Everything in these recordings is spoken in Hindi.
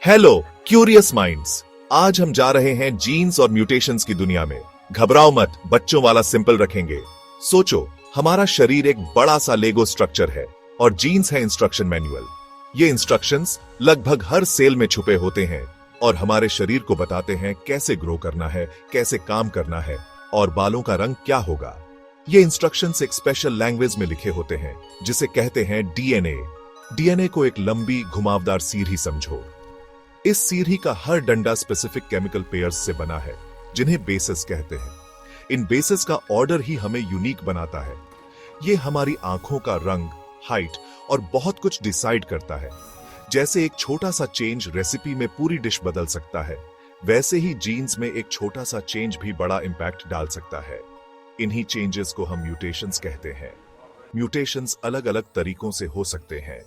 Hello curious minds. आज हम जा रहे हैं जीन्स और म्यूटेशंस की दुनिया में। घबराओ मत, बच्चों वाला सिंपल रखेंगे। सोचो, हमारा शरीर एक बड़ा सा लेगो स्ट्रक्चर है और जीन्स है इंस्ट्रक्शन मैनुअल। ये इंस्ट्रक्शंस लगभग हर सेल में छुपे होते हैं और हमारे शरीर को बताते हैं कैसे ग्रो करना है, कैसे काम करना है और बालों का रंग क्या होगा। ये इंस्ट्रक्शंस एक स्पेशल लैंग्वेज में लिखे होते हैं जिसे कहते हैं डीएनए। डीएनए को एक लंबी घुमावदार सीढ़ी समझो। इस सीढ़ी का हर डंडा स्पेसिफिक केमिकल पेयर्स से बना है जिन्हें बेसेस कहते हैं। इन बेसेस का ऑर्डर ही हमें यूनिक बनाता है। ये हमारी आंखों का रंग, हाइट और बहुत कुछ डिसाइड करता है। जैसे एक छोटा सा चेंज रेसिपी में पूरी डिश बदल सकता है, वैसे ही जीन्स में एक छोटा सा चेंज भी बड़ा इंपैक्ट डाल सकता है। इन्हीं चेंजेस को हम म्यूटेशंस कहते हैं। म्यूटेशंस अलग अलग तरीकों से हो सकते हैं।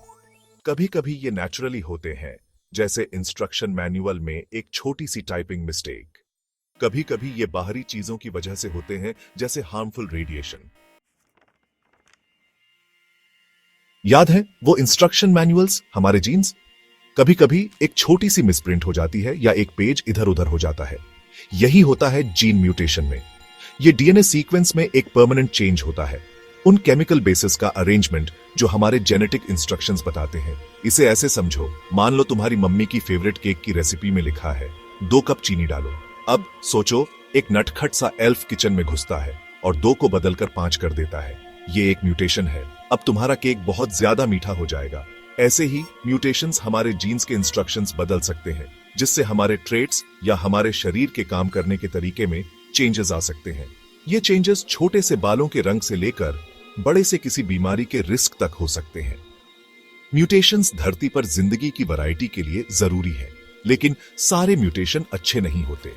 कभी कभी ये नेचुरली होते हैं, जैसे इंस्ट्रक्शन मैनुअल में एक छोटी सी टाइपिंग मिस्टेक। कभी कभी ये बाहरी चीजों की वजह से होते हैं, जैसे हार्मफुल रेडिएशन। याद है वो इंस्ट्रक्शन मैनुअल्स, हमारे जीन्स? कभी कभी एक छोटी सी मिसप्रिंट हो जाती है या एक पेज इधर उधर हो जाता है। यही होता है जीन म्यूटेशन में। ये डीएनए सीक्वेंस में एक परमानेंट चेंज होता है। उन केमिकल बेसिस का अरेंजमेंट जो हमारे जेनेटिक इंस्ट्रक्शंस बताते हैं। इसे ऐसे समझो, मान लो तुम्हारी मम्मी की फेवरेट केक की रेसिपी में लिखा है 2 कप चीनी डालो। अब सोचो, एक नटखट सा एल्फ किचन में घुसता है और 2 को बदलकर 5 कर देता है। ये एक म्यूटेशन है। अब तुम्हारा केक बहुत ज्यादा मीठा हो जाएगा। ऐसे ही म्यूटेशंस हमारे जीन्स के इंस्ट्रक्शंस बदल सकते हैं, जिससे हमारे ट्रेट्स या हमारे शरीर के काम करने के तरीके में चेंजेस आ सकते हैं। ये चेंजेस छोटे से बालों के रंग से लेकर बड़े से किसी बीमारी के रिस्क तक हो सकते हैं। म्यूटेशंस धरती पर जिंदगी की वैरायटी के लिए जरूरी है, लेकिन सारे म्यूटेशन अच्छे नहीं होते।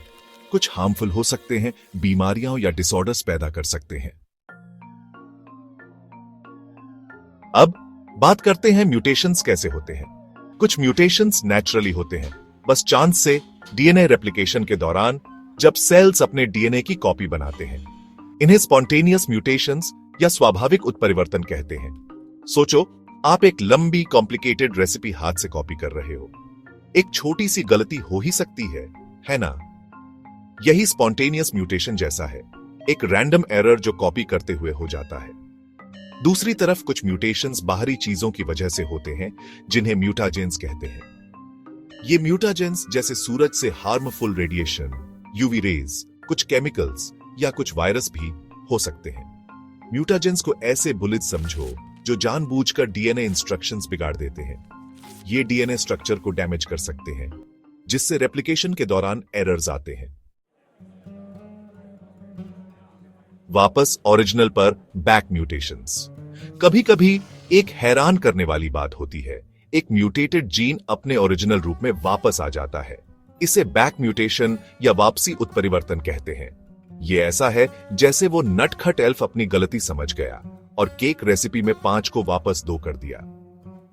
कुछ हार्मफुल हो सकते हैं, बीमारियां या डिसऑर्डर्स पैदा कर सकते हैं। अब बात करते हैं म्यूटेशंस कैसे होते हैं। कुछ म्यूटेशंस नेचुरली होते हैं, बस चांस से डीएनए रेप्लिकेशन के दौरान, जब सेल्स अपने डीएनए की कॉपी बनाते हैं। इन्हें स्पॉन्टेनियस म्यूटेशंस या स्वाभाविक उत्परिवर्तन कहते हैं। सोचो, आप एक लंबी कॉम्प्लिकेटेड रेसिपी हाथ से कॉपी कर रहे हो। एक छोटी सी गलती हो ही सकती है ना? यही स्पॉन्टेनियस म्यूटेशन जैसा है, एक रैंडम एरर जो कॉपी करते हुए हो जाता है। दूसरी तरफ कुछ म्यूटेशंस बाहरी चीजों की वजह से होते हैं, जिन्हें म्यूटाजेंस कहते हैं। ये म्यूटाजेंस जैसे सूरज से हार्मफुल रेडिएशन, यूवी रेज, कुछ केमिकल्स या कुछ वायरस भी हो सकते हैं। म्यूटाजेंस को ऐसे बुलेट्स समझो जो जानबूझकर डीएनए इंस्ट्रक्शंस बिगाड़ देते हैं। ये डीएनए स्ट्रक्चर को डैमेज कर सकते हैं, जिससे रेप्लिकेशन के दौरान एरर्स आते हैं। वापस ओरिजिनल पर बैक म्यूटेशंस। कभी कभी एक हैरान करने वाली बात होती है, एक म्यूटेटेड जीन अपने ओरिजिनल रूप में वापस आ जाता है। इसे बैक म्यूटेशन या वापसी उत्परिवर्तन कहते हैं। ये ऐसा है जैसे वो नटखट एल्फ अपनी गलती समझ गया और केक रेसिपी में 5 को वापस 2 कर दिया।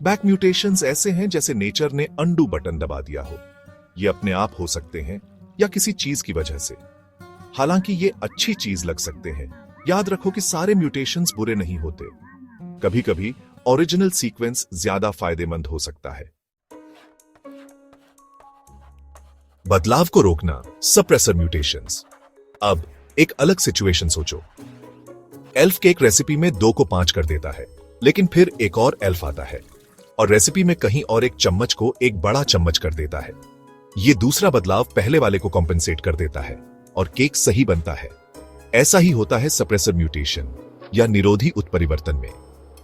बैक म्यूटेशंस ऐसे हैं जैसे नेचर ने अंडू बटन दबा दिया हो। ये अपने आप हो सकते हैं या किसी चीज की वजह से। हालांकि ये अच्छी चीज लग सकते हैं। याद रखो कि सारे म्यूटेशंस बुरे नहीं होते। कभी कभी ओरिजिनल सीक्वेंस ज्यादा फायदेमंद हो सकता है। बदलाव को रोकना, सप्रेसर म्यूटेशंस। अब एक अलग सिचुएशन सोचो। एल्फ केक रेसिपी में 2 को 5 कर देता है, लेकिन फिर एक और एल्फ आता है और रेसिपी में कहीं और एक चम्मच को एक बड़ा चम्मच कर देता है। ये दूसरा बदलाव पहले वाले को कॉम्पेंसेट कर देता है और केक सही बनता है। ऐसा ही होता है सप्रेसर म्यूटेशन या निरोधी उत्परिवर्तन में।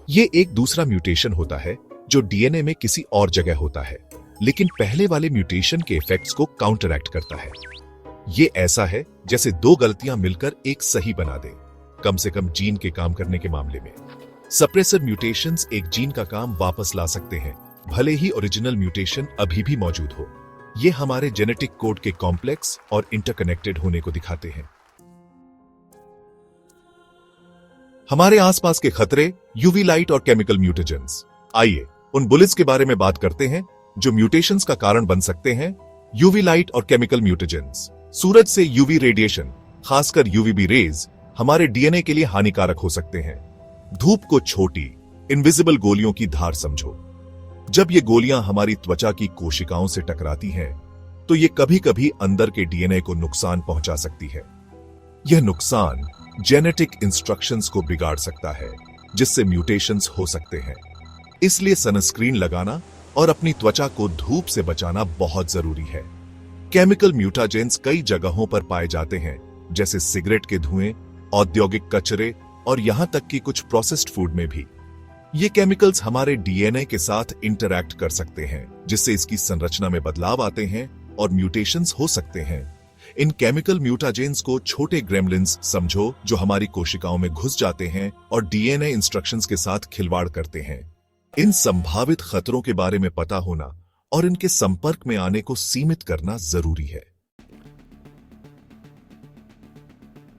ये एक दूसरा म्यूटेशन होता है जो डीएनए में किसी और जगह होता है, लेकिन पहले वाले म्यूटेशन के इफेक्ट्स को काउंटरएक्ट करता है। ये ऐसा है जैसे 2 गलतियां मिलकर एक सही बना दे, कम से कम जीन के काम करने के मामले में। सप्रेसर म्यूटेशंस एक जीन का काम वापस ला सकते हैं, भले ही ओरिजिनल म्यूटेशन अभी भी मौजूद हो। ये हमारे जेनेटिक कोड के कॉम्प्लेक्स और इंटरकनेक्टेड होने को दिखाते हैं। हमारे आसपास के खतरे, यूवी लाइट और केमिकल म्यूटेजेंस। आइए उन बुलेट्स के बारे में बात करते हैं जो म्यूटेशंस का कारण बन सकते हैं। यूवी लाइट और केमिकल म्यूटेजेंस। सूरज से यूवी रेडिएशन, खासकर यूवीबी रेज, हमारे डीएनए के लिए हानिकारक हो सकते हैं। धूप को छोटी, इनविजिबल गोलियों की धार समझो। जब ये गोलियां हमारी त्वचा की कोशिकाओं से टकराती हैं, तो ये कभी-कभी अंदर के डीएनए को नुकसान पहुंचा सकती है। यह नुकसान जेनेटिक इंस्ट्रक्शंस को बिगाड़ सकता है, जिससे म्यूटेशंस हो सकते हैं। इसलिए सनस्क्रीन लगाना और अपनी त्वचा को धूप से बचाना बहुत जरूरी है। केमिकल म्यूटाजेंस कई जगहों पर पाए जाते हैं, जैसे सिगरेट के धुएं, औद्योगिक कचरे और यहां तक कि कुछ प्रोसेस्ड फूड में भी। ये केमिकल्स हमारे डीएनए के साथ इंटरैक्ट कर सकते हैं, जिससे इसकी संरचना में बदलाव आते हैं और म्यूटेशंस हो सकते हैं। इन केमिकल म्यूटाजेंस को छोटे ग्रेमलिन्स समझो, जो हमारी कोशिकाओं में घुस जाते हैं और डीएनए इंस्ट्रक्शंस के साथ खिलवाड़ करते हैं। इन संभावित खतरों के बारे में पता होना और इनके संपर्क में आने को सीमित करना जरूरी है।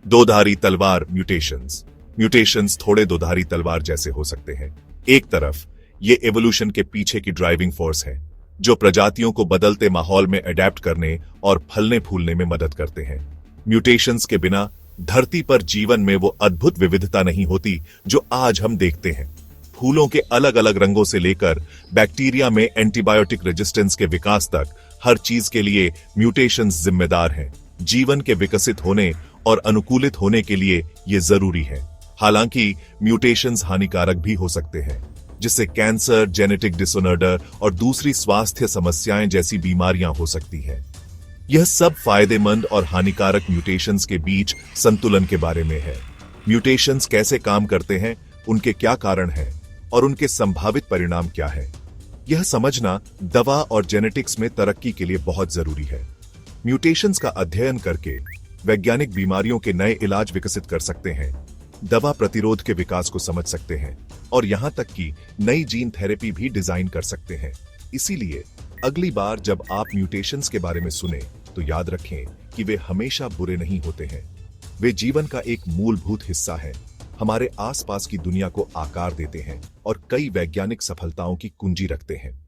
दोधारी तलवार म्यूटेशंस। म्यूटेशंस थोड़े दोधारी तलवार जैसे हो सकते हैं। एक तरफ ये एवोल्यूशन के पीछे की ड्राइविंग फोर्स है, जो प्रजातियों को बदलते माहौल में अडेप्ट करने और फलने फूलने में मदद करते हैं। म्यूटेशंस के बिना धरती पर जीवन में वो अद्भुत विविधता नहीं होती जो आज हम देखते हैं। फूलों के अलग अलग रंगों से लेकर बैक्टीरिया में एंटीबायोटिक रेजिस्टेंस के विकास तक हर चीज के लिए म्यूटेशंस जिम्मेदार हैं। जीवन के विकसित होने और अनुकूलित होने के लिए ये जरूरी है। हालांकि म्यूटेशंस हानिकारक भी हो सकते हैं, जिससे कैंसर, जेनेटिक डिसऑर्डर और दूसरी स्वास्थ्य समस्याएं जैसी बीमारियां हो सकती हैं। यह सब फायदेमंद और हानिकारक म्यूटेशंस के बीच संतुलन के बारे में है। म्यूटेशंस कैसे काम करते हैं, उनके क्या कारण हैं और उनके संभावित परिणाम क्या है, यह समझना दवा और जेनेटिक्स में तरक्की के लिए बहुत जरूरी है। म्यूटेशंस का अध्ययन करके वैज्ञानिक बीमारियों के नए इलाज विकसित कर सकते हैं, दवा प्रतिरोध के विकास को समझ सकते हैं और यहां तक कि नई जीन थेरेपी भी डिजाइन कर सकते हैं। इसीलिए अगली बार जब आप म्यूटेशंस के बारे में सुने, तो याद रखें कि वे हमेशा बुरे नहीं होते हैं। वे जीवन का एक मूलभूत हिस्सा है, हमारे आसपास की दुनिया को आकार देते हैं और कई वैज्ञानिक सफलताओं की कुंजी रखते हैं।